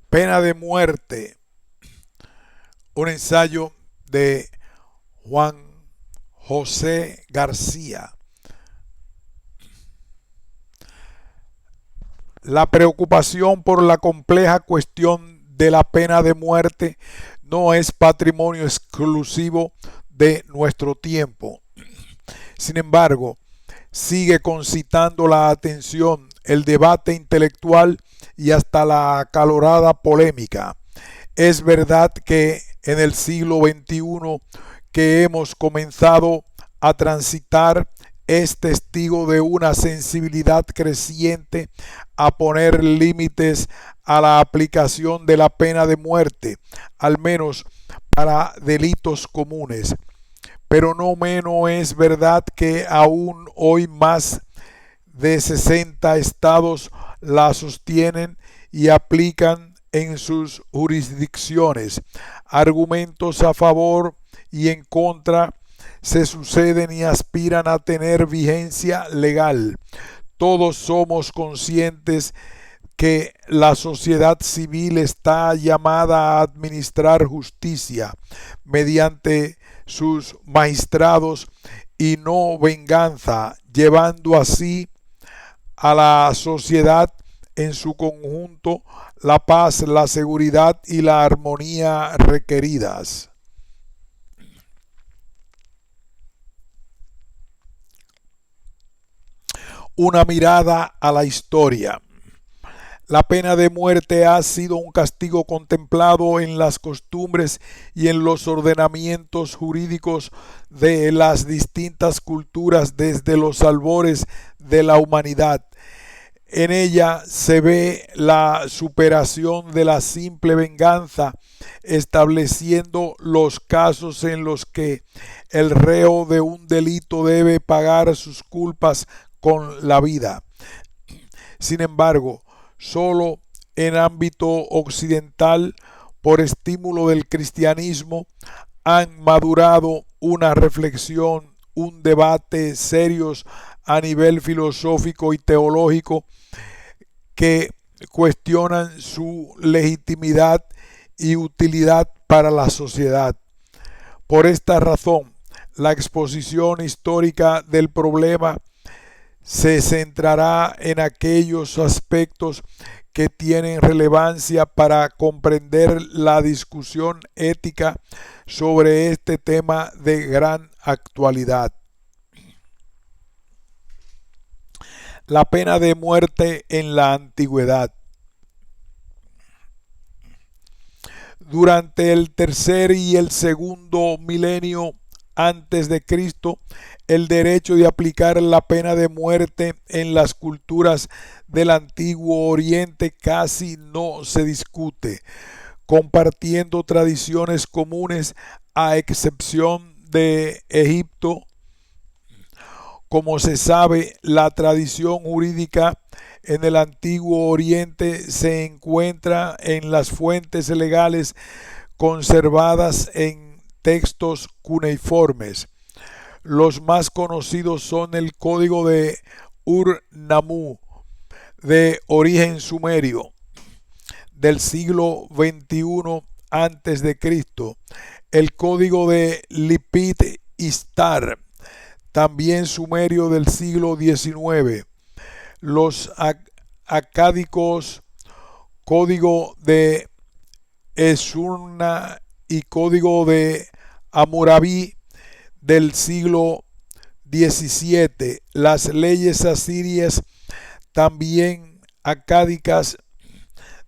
Pena de muerte, un ensayo de Juan José García. La preocupación por la compleja cuestión de la pena de muerte no es patrimonio exclusivo de nuestro tiempo. Sin embargo, sigue concitando la atención, el debate intelectual y hasta la acalorada polémica. Es verdad que en el siglo XXI que hemos comenzado a transitar es testigo de una sensibilidad creciente a poner límites a la aplicación de la pena de muerte, al menos para delitos comunes. Pero no menos es verdad que aún hoy más de 60 estados la sostienen y aplican en sus jurisdicciones. Argumentos a favor y en contra se suceden y aspiran a tener vigencia legal. Todos somos conscientes que la sociedad civil está llamada a administrar justicia mediante sus magistrados y no venganza, llevando así a la sociedad en su conjunto la paz, la seguridad y la armonía requeridas. Una mirada a la historia. La pena de muerte ha sido un castigo contemplado en las costumbres y en los ordenamientos jurídicos de las distintas culturas desde los albores de la humanidad. En ella se ve la superación de la simple venganza, estableciendo los casos en los que el reo de un delito debe pagar sus culpas con la vida. Sin embargo, solo en ámbito occidental, por estímulo del cristianismo, han madurado una reflexión, un debate serios a nivel filosófico y teológico que cuestionan su legitimidad y utilidad para la sociedad. Por esta razón, la exposición histórica del problema se centrará en aquellos aspectos que tienen relevancia para comprender la discusión ética sobre este tema de gran actualidad. La pena de muerte en la antigüedad. Durante el tercer y el segundo milenio antes de Cristo, el derecho de aplicar la pena de muerte en las culturas del Antiguo Oriente casi no se discute, compartiendo tradiciones comunes a excepción de Egipto. Como se sabe, la tradición jurídica en el Antiguo Oriente se encuentra en las fuentes legales conservadas en textos cuneiformes. Los más conocidos son el Código de Ur-Nammu, de origen sumerio, del siglo XXI antes de Cristo, el Código de Lipit Ishtar, también sumerio del siglo XIX, los acádicos, Código de Esurna y Código de Hammurabi del siglo XVII, las leyes asirias también acádicas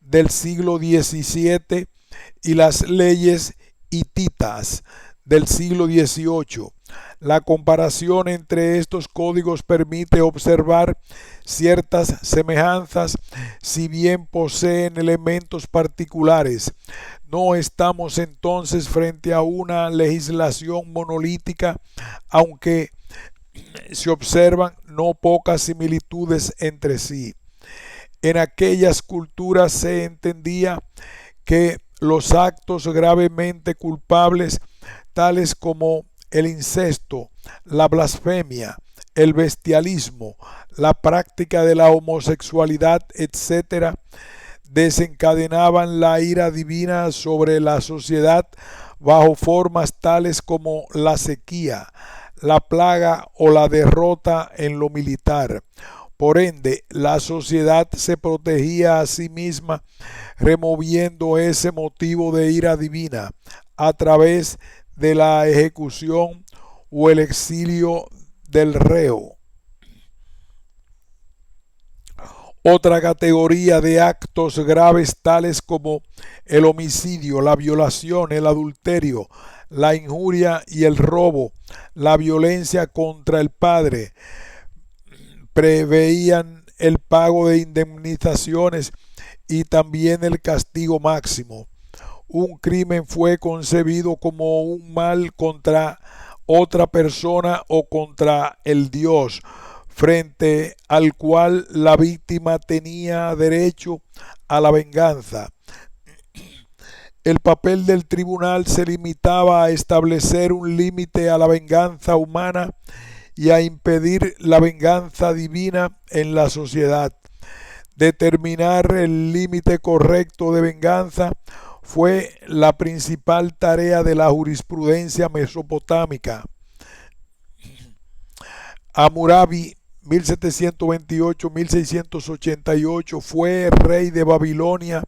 del siglo XVII y las leyes hititas del siglo XVIII. La comparación entre estos códigos permite observar ciertas semejanzas, si bien poseen elementos particulares. No estamos entonces frente a una legislación monolítica, aunque se observan no pocas similitudes entre sí. En aquellas culturas se entendía que los actos gravemente culpables, tales como el incesto, la blasfemia, el bestialismo, la práctica de la homosexualidad, etc., desencadenaban la ira divina sobre la sociedad bajo formas tales como la sequía, la plaga o la derrota en lo militar. Por ende, la sociedad se protegía a sí misma removiendo ese motivo de ira divina a través de la ejecución o el exilio del reo. Otra categoría de actos graves tales como el homicidio, la violación, el adulterio, la injuria y el robo, la violencia contra el padre, preveían el pago de indemnizaciones y también el castigo máximo. Un crimen fue concebido como un mal contra otra persona o contra el Dios, frente al cual la víctima tenía derecho a la venganza. El papel del tribunal se limitaba a establecer un límite a la venganza humana y a impedir la venganza divina en la sociedad. Determinar el límite correcto de venganza fue la principal tarea de la jurisprudencia mesopotámica. Hammurabi 1728-1688 fue rey de Babilonia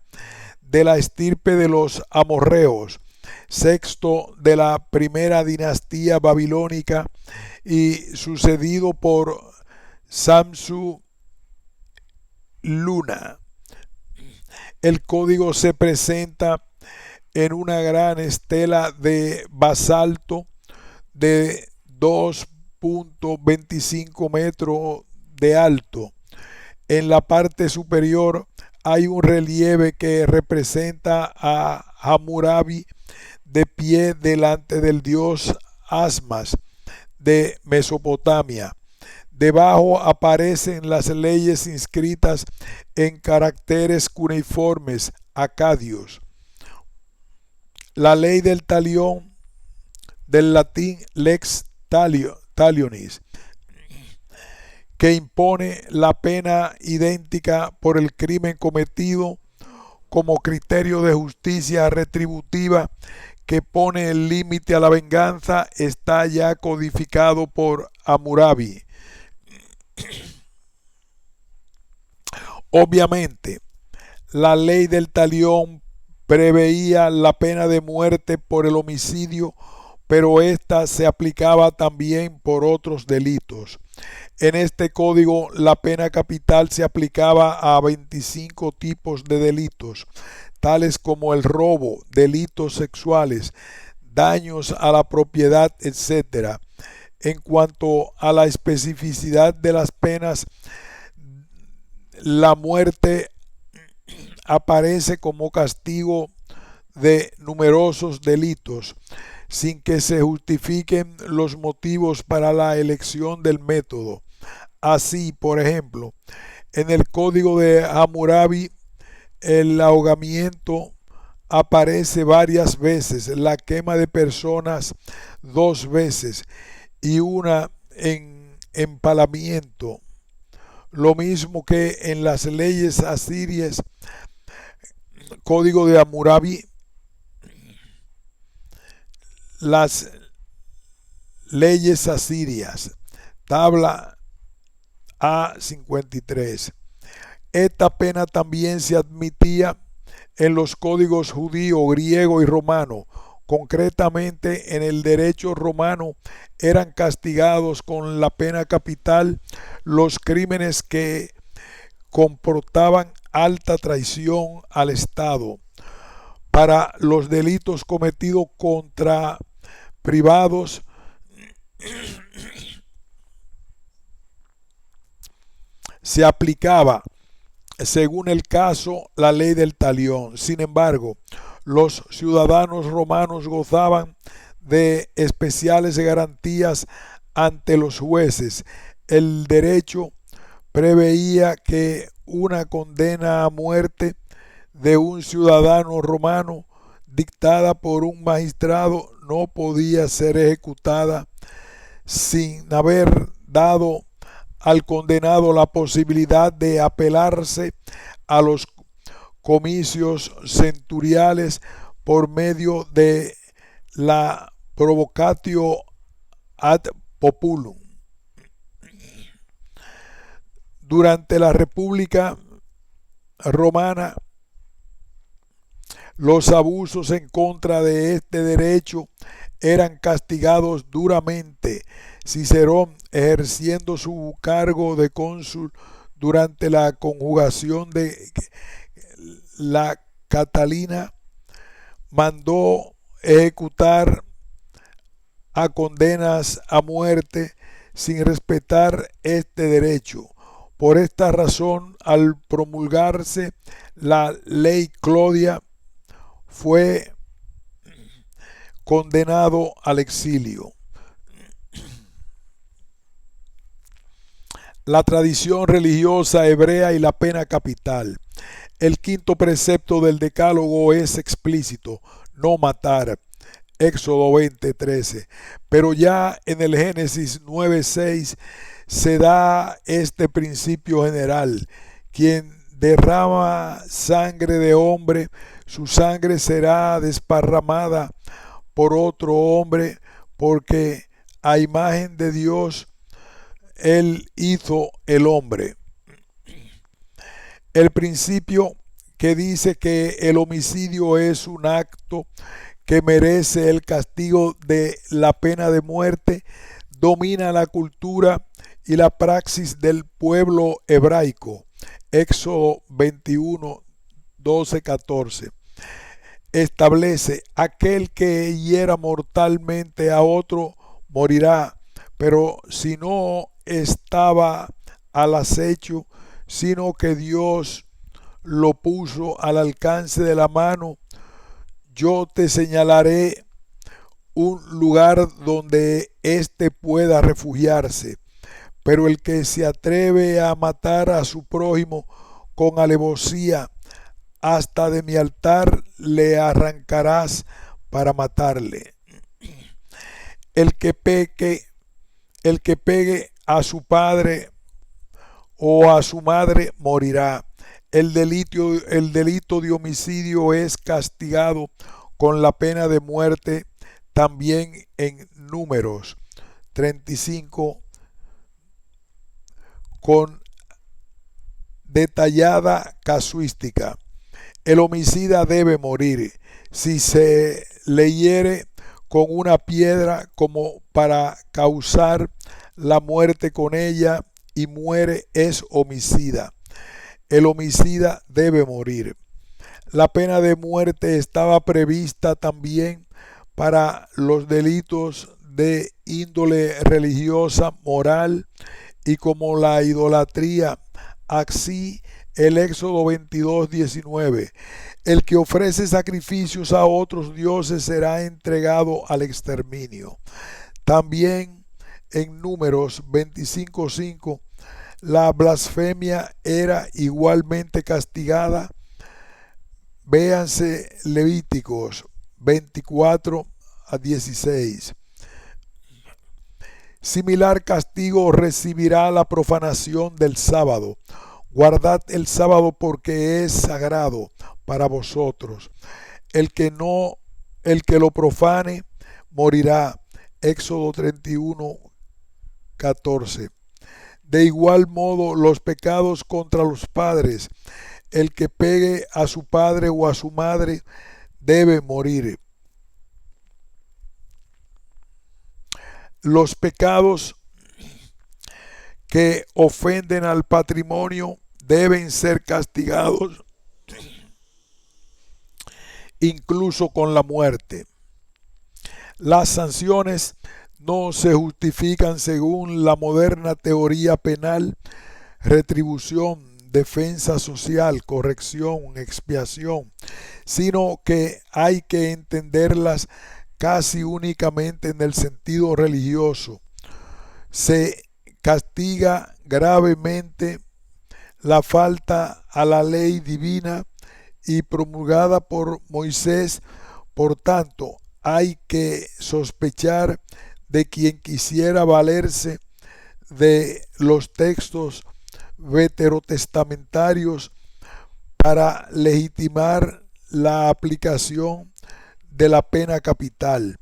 de la estirpe de los amorreos, sexto de la primera dinastía babilónica y sucedido por Samsu Luna. El código se presenta en una gran estela de basalto de 2.25 metros de alto. En la parte superior hay un relieve que representa a Hammurabi de pie delante del dios Asmas de Mesopotamia. Debajo aparecen las leyes inscritas en caracteres cuneiformes acadios. La ley del talión, del latín lex talionis, que impone la pena idéntica por el crimen cometido como criterio de justicia retributiva que pone el límite a la venganza, está ya codificado por Hammurabi. Obviamente, la ley del talión preveía la pena de muerte por el homicidio, pero esta se aplicaba también por otros delitos. En este código, la pena capital se aplicaba a 25 tipos de delitos, tales como el robo, delitos sexuales, daños a la propiedad, etc. En cuanto a la especificidad de las penas, la muerte aparece como castigo de numerosos delitos, sin que se justifiquen los motivos para la elección del método. Así, por ejemplo, en el código de Hammurabi, el ahogamiento aparece varias veces, la quema de personas 2 veces y una en empalamiento. Lo mismo que en las leyes asirias, código de Hammurabi, las leyes asirias, tabla A53. Esta pena también se admitía en los códigos judío, griego y romano. Concretamente, en el derecho romano eran castigados con la pena capital los crímenes que comportaban alta traición al Estado. Para los delitos cometidos contra privados, se aplicaba, según el caso, la ley del talión. Sin embargo, los ciudadanos romanos gozaban de especiales garantías ante los jueces. El derecho preveía que una condena a muerte de un ciudadano romano dictada por un magistrado no podía ser ejecutada sin haber dado al condenado la posibilidad de apelarse a los comicios centuriales por medio de la provocatio ad populum. Durante la República Romana, los abusos en contra de este derecho eran castigados duramente. Cicerón, ejerciendo su cargo de cónsul durante la conjugación de la Catalina, mandó ejecutar a condenas a muerte sin respetar este derecho. Por esta razón, al promulgarse la ley Clodia, fue condenado al exilio. La tradición religiosa hebrea y la pena capital. El quinto precepto del Decálogo es explícito: no matar. Éxodo 20:13. Pero ya en el Génesis 9:6 se da este principio general: quien derrama sangre de hombre, su sangre será desparramada por otro hombre, porque a imagen de Dios Él hizo el hombre. El principio que dice que el homicidio es un acto que merece el castigo de la pena de muerte domina la cultura y la praxis del pueblo hebraico. Éxodo 21, 12, 14. Establece: aquel que hiera mortalmente a otro morirá, pero si no estaba al acecho, sino que Dios lo puso al alcance de la mano, yo te señalaré un lugar donde éste pueda refugiarse. Pero el que se atreve a matar a su prójimo con alevosía, hasta de mi altar le arrancarás para matarle. El que pegue a su padre o a su madre morirá. El delito de homicidio es castigado con la pena de muerte, también en Números 35, con detallada casuística. El homicida debe morir. Si se le hiere con una piedra como para causar la muerte con ella y muere, es homicida. El homicida debe morir. La pena de muerte estaba prevista también para los delitos de índole religiosa, moral y como la idolatría. Así, el Éxodo 22, 19. El que ofrece sacrificios a otros dioses será entregado al exterminio. También en Números 25, 5, la blasfemia era igualmente castigada. Véanse Levíticos 24 a 16. Similar castigo recibirá la profanación del sábado. Guardad el sábado porque es sagrado para vosotros. El que lo profane morirá. Éxodo 31, 14. De igual modo, los pecados contra los padres. El que pegue a su padre o a su madre debe morir. Los pecados que ofenden al patrimonio deben ser castigados incluso con la muerte. Las sanciones no se justifican según la moderna teoría penal: retribución, defensa social, corrección, expiación, sino que hay que entenderlas casi únicamente en el sentido religioso. Se castiga gravemente la falta a la ley divina y promulgada por Moisés. Por tanto, hay que sospechar de quien quisiera valerse de los textos veterotestamentarios para legitimar la aplicación de la pena capital.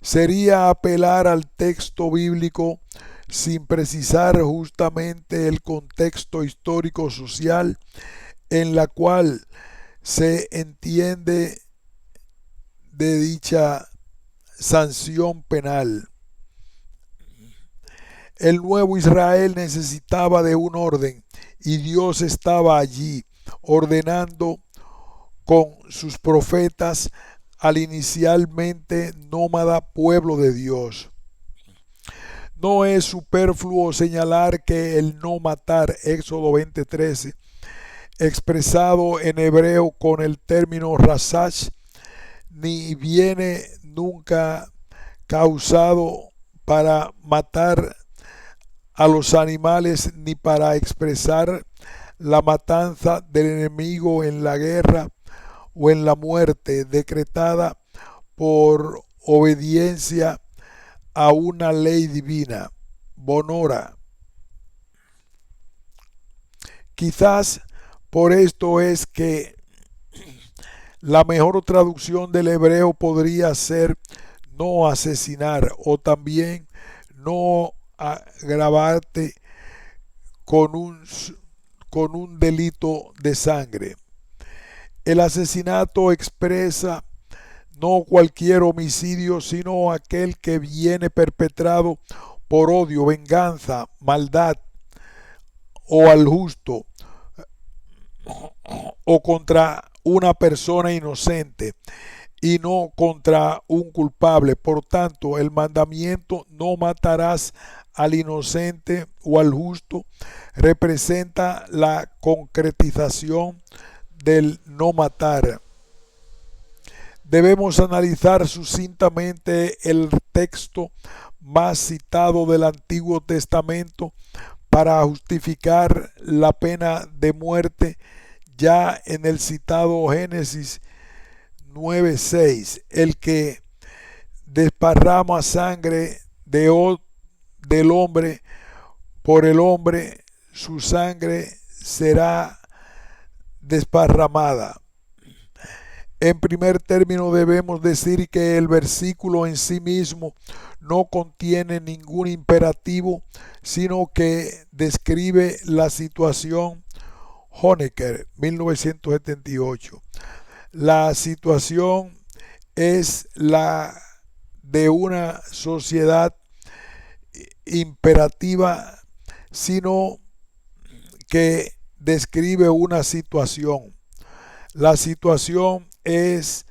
Sería apelar al texto bíblico sin precisar justamente el contexto histórico-social en la cual se entiende de dicha sanción penal. El nuevo Israel necesitaba de un orden y Dios estaba allí ordenando con sus profetas al inicialmente nómada pueblo de Dios. No es superfluo señalar que el no matar, Éxodo 20:13, expresado en hebreo con el término rasash, ni viene nunca causado para matar a los animales ni para expresar la matanza del enemigo en la guerra o en la muerte decretada por obediencia a una ley divina. Bonora. Quizás por esto es que la mejor traducción del hebreo podría ser no asesinar o también no agravarte con un delito de sangre. El asesinato expresa no cualquier homicidio, sino aquel que viene perpetrado por odio, venganza, maldad o al justo o contra una persona inocente y no contra un culpable. Por tanto, el mandamiento no matarás al inocente o al justo representa la concretización del no matar. Debemos analizar sucintamente el texto más citado del Antiguo Testamento para justificar la pena de muerte ya en el citado Génesis 9:6, el que desparrama sangre del hombre por el hombre, su sangre será desparramada. En primer término debemos decir que el versículo en sí mismo no contiene ningún imperativo, sino que describe la situación. Honecker, 1978. La situación es la de una sociedad imperativa, sino que describe una situación. La situación es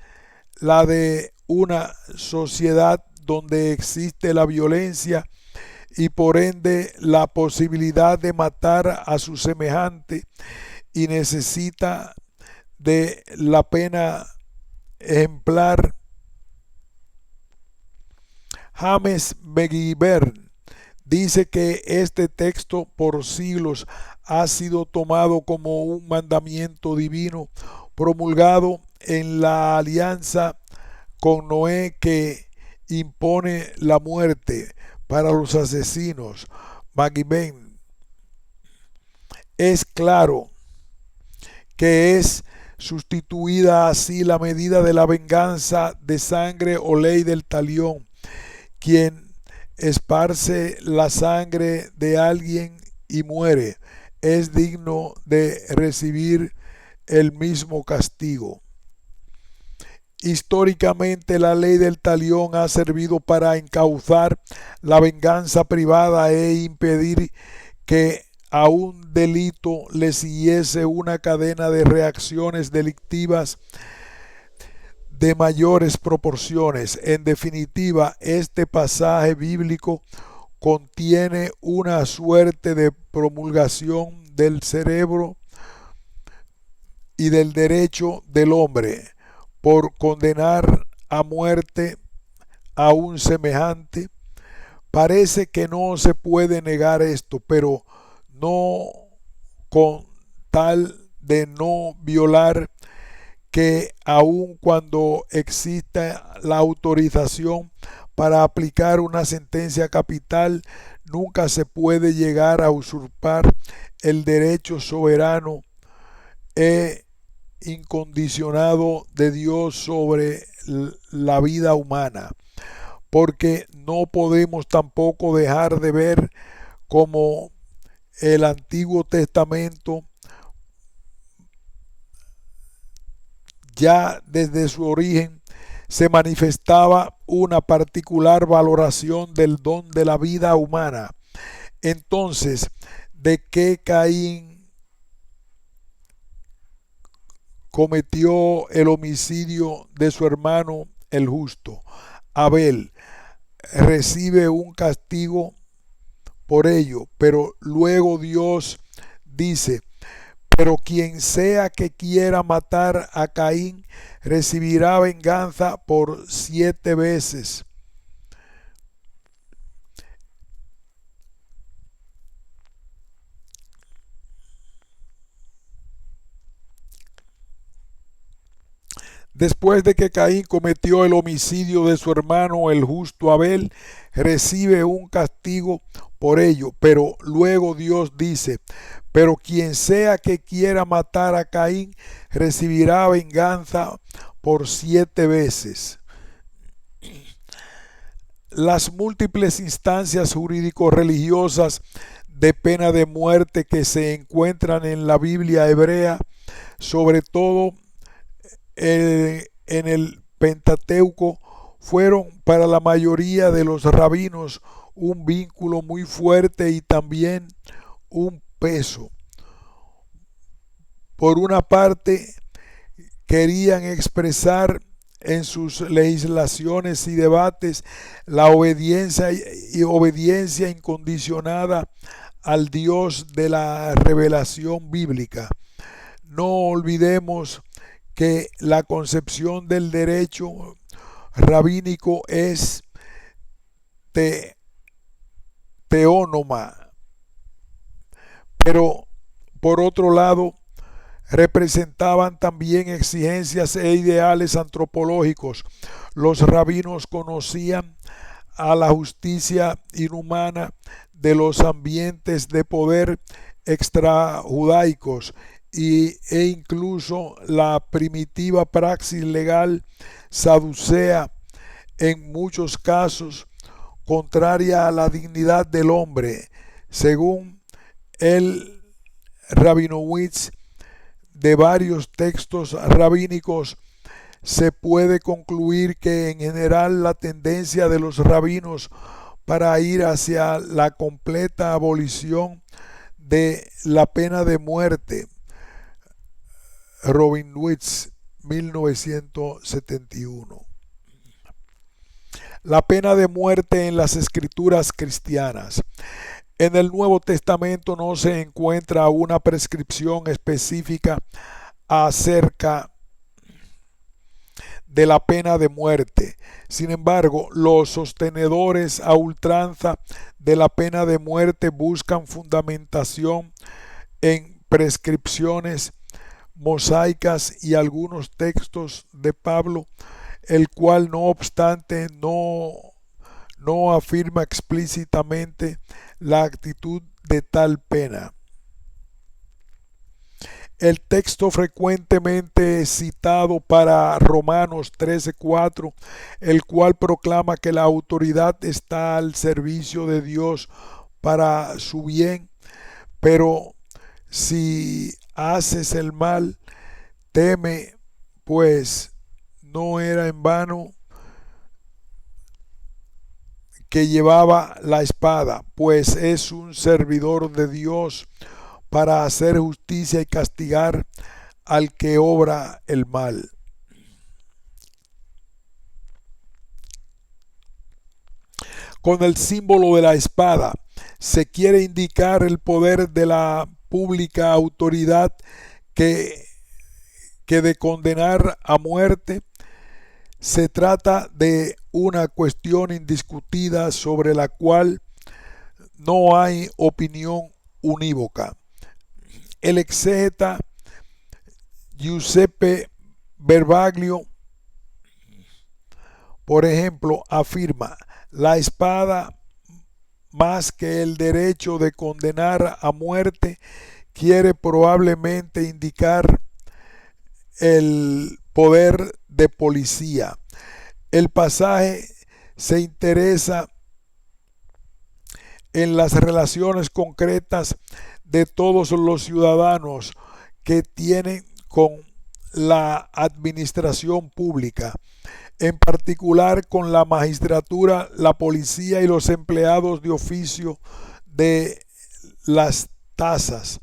la de una sociedad donde existe la violencia y por ende la posibilidad de matar a su semejante y necesita de la pena ejemplar. James McGivern dice que este texto por siglos ha sido tomado como un mandamiento divino promulgado en la alianza con Noé que impone la muerte para los asesinos. McGivern es claro que es sustituida así la medida de la venganza de sangre o ley del talión. Quien esparce la sangre de alguien y muere es digno de recibir el mismo castigo. Históricamente la ley del talión ha servido para encauzar la venganza privada e impedir que a un delito le siguiese una cadena de reacciones delictivas de mayores proporciones. En definitiva, este pasaje bíblico contiene una suerte de promulgación del cerebro y del derecho del hombre por condenar a muerte a un semejante. Parece que no se puede negar esto, pero no con tal de no violar que aun cuando exista la autorización para aplicar una sentencia capital, nunca se puede llegar a usurpar el derecho soberano e incondicionado de Dios sobre la vida humana, porque no podemos tampoco dejar de ver cómo el Antiguo Testamento ya desde su origen se manifestaba una particular valoración del don de la vida humana. Entonces, ¿de qué Caín cometió el homicidio de su hermano el justo? Abel recibe un castigo por ello, pero luego Dios dice: pero quien sea que quiera matar a Caín recibirá venganza por 7 veces. Después de que Caín cometió el homicidio de su hermano el justo Abel, recibe un castigo por ello. Pero luego Dios dice: pero quien sea que quiera matar a Caín recibirá venganza por 7 veces. Las múltiples instancias jurídico-religiosas de pena de muerte que se encuentran en la Biblia hebrea, sobre todo en el Pentateuco, fueron para la mayoría de los rabinos un vínculo muy fuerte y también un peso. Por una parte, querían expresar en sus legislaciones y debates la obediencia incondicionada al Dios de la revelación bíblica. No olvidemos que la concepción del derecho rabínico es teónoma, pero por otro lado representaban también exigencias e ideales antropológicos. Los rabinos conocían a la justicia inhumana de los ambientes de poder extrajudaicos e incluso la primitiva praxis legal saducea, en muchos casos contraria a la dignidad del hombre. Según el Rabinowitz, de varios textos rabínicos se puede concluir que en general la tendencia de los rabinos para ir hacia la completa abolición de la pena de muerte. Rabinowitz, 1971. La pena de muerte en las escrituras cristianas. En el Nuevo Testamento no se encuentra una prescripción específica acerca de la pena de muerte. Sin embargo, los sostenedores a ultranza de la pena de muerte buscan fundamentación en prescripciones mosaicas y algunos textos de Pablo, el cual no obstante no afirma explícitamente la actitud de tal pena. El texto frecuentemente citado para Romanos 13:4, el cual proclama que la autoridad está al servicio de Dios para su bien, pero si haces el mal, teme, pues no era en vano que llevaba la espada, pues es un servidor de Dios para hacer justicia y castigar al que obra el mal. Con el símbolo de la espada se quiere indicar el poder de la pública autoridad que de condenar a muerte. Se trata de una cuestión indiscutida sobre la cual no hay opinión unívoca. El exégeta Giuseppe Berbaglio, por ejemplo, afirma: la espada, más que el derecho de condenar a muerte, quiere probablemente indicar el poder de policía. El pasaje se interesa en las relaciones concretas de todos los ciudadanos que tienen con la administración pública, en particular con la magistratura, la policía y los empleados de oficio de las tasas.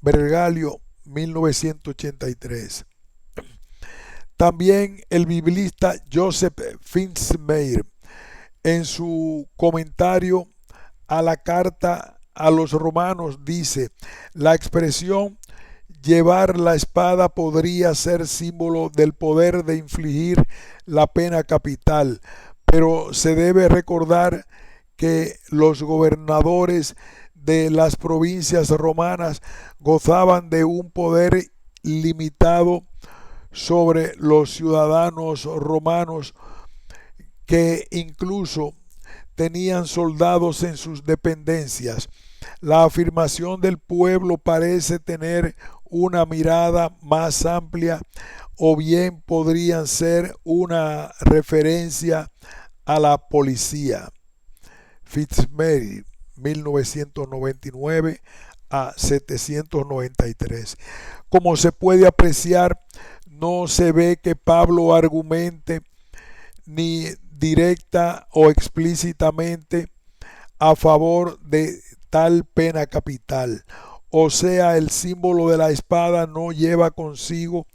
Bergalio, 1983. También el biblista Joseph Fitzmyer, en su comentario a la carta a los romanos, dice: la expresión llevar la espada podría ser símbolo del poder de infligir la pena capital, pero se debe recordar que los gobernadores de las provincias romanas gozaban de un poder limitado sobre los ciudadanos romanos, que incluso tenían soldados en sus dependencias. La afirmación del pueblo parece tener una mirada más amplia, o bien podrían ser una referencia a la policía. Fitzmyer, 1999 a 793. Como se puede apreciar, no se ve que Pablo argumente ni directa o explícitamente a favor de tal pena capital. O sea, el símbolo de la espada no lleva consigo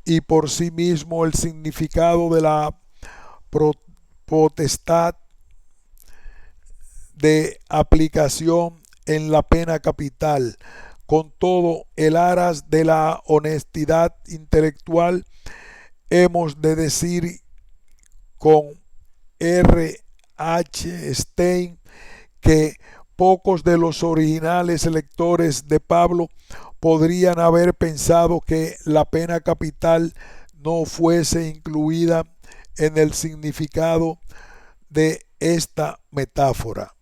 y por sí mismo el significado de la potestad de aplicación en la pena capital. Con todo, el aras de la honestidad intelectual, hemos de decir con R. H. Stein que pocos de los originales lectores de Pablo podrían haber pensado que la pena capital no fuese incluida en el significado de esta metáfora.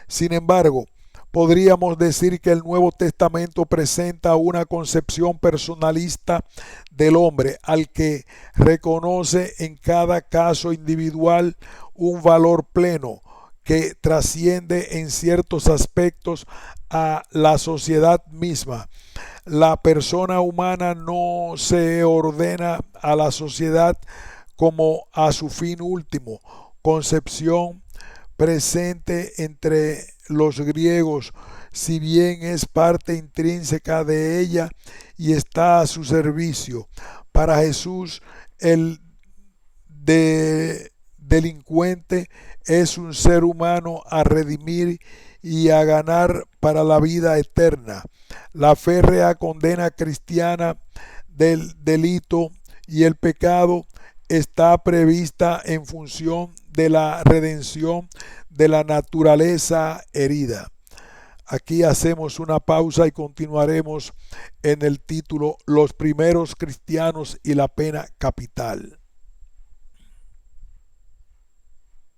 Sin embargo, podríamos decir que el Nuevo Testamento presenta una concepción personalista del hombre, al que reconoce en cada caso individual un valor pleno que trasciende en ciertos aspectos a la sociedad misma. La persona humana no se ordena a la sociedad como a su fin último, concepción presente entre los griegos, si bien es parte intrínseca de ella y está a su servicio. Para Jesús, el delincuente es un ser humano a redimir y a ganar para la vida eterna. La férrea condena cristiana del delito y el pecado está prevista en función de la redención de la naturaleza herida. Aquí hacemos una pausa y continuaremos en el título: Los primeros cristianos y la pena capital.